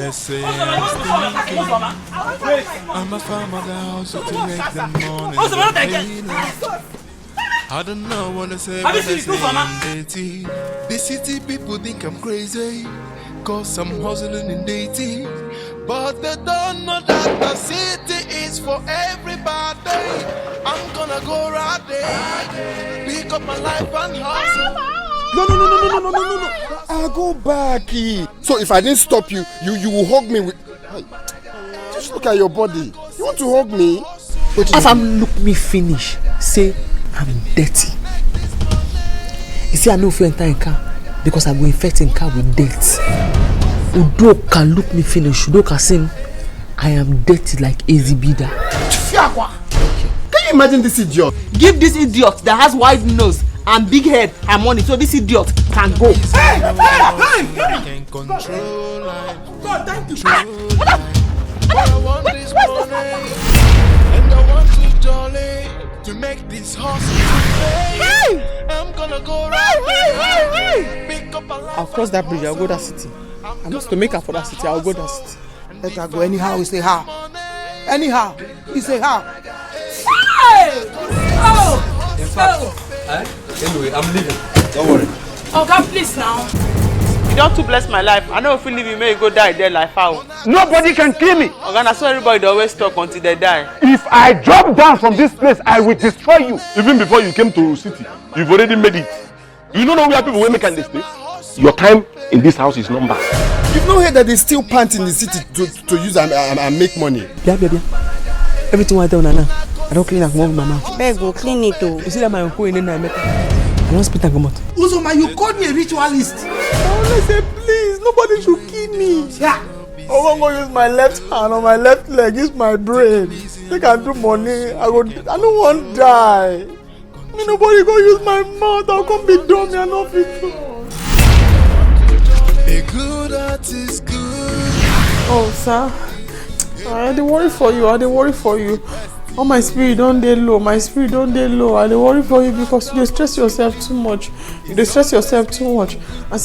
They say I'm stinking. I'm a farmer now, so to make them money. I don't know what to say, but they say I'm dirty. The city people think I'm crazy, cause I'm hustling in dating. But they don't know that the city is for everybody. I'm gonna go right there, pick up my life and hustle. No. I'll go back. So if I didn't stop you, you will hug me with... Just look at your body. You want to hug me? As I'm look me finish, say I'm dirty. You see, I know if you enter in car because I go infect in car with dirt. Udo can look me finish. Udo can say I am dirty like Ezibida. Can you imagine this idiot? Give this idiot that has wide nose and big head and money so this idiot can go. Hey! Can control life. God, thank you. I want this money, and I want to jolly to make this hustle pay. I'm gonna go right there. Pick up a life. I'll cross that bridge. I'll go that city. I'm not to make her for that city. I'll go that city. Let her go anyhow. We say how. Anyhow, we say how. Anyway, I'm leaving. Don't worry. Oh God, please now. You don't to bless my life. I know if you leave me, may you go die there like how. Nobody can kill me. Okay, that's why everybody always talk until they die. If I drop down from this place, I will destroy you. Even before you came to city, you've already made it. You don't know where people will make this place. Your time in this house is numbered. You've not heard that they steal pants in the city to use and make money. Yeah. Everything I do, Nana. I don't clean up my mouth. Beg go clean it too. You see that my uncle in there, I don't spit and come out. Uzoma, you called me a ritualist. I say, please, nobody should kill me. Yeah. I'm going to use my left hand or my left leg, use my brain. They can do money. I don't want to die. Nobody go use my mouth. I'll come be dumb and not be true. A good heart is good. Oh, sir. I dey worry for you. Oh, my spirit don't dey low. I dey worry for you because you stress yourself too much. As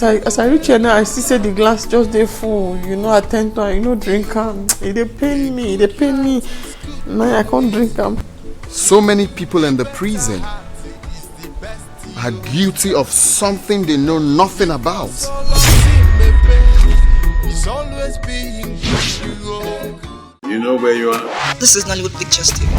I reach here now, I see the glass just dey full. You know, attend to it. You know, drink am. It dey pain me. Now I can't drink am. So many people in the prison are guilty of something they know nothing about. You know where you are? This is Nollywood Pictures TV.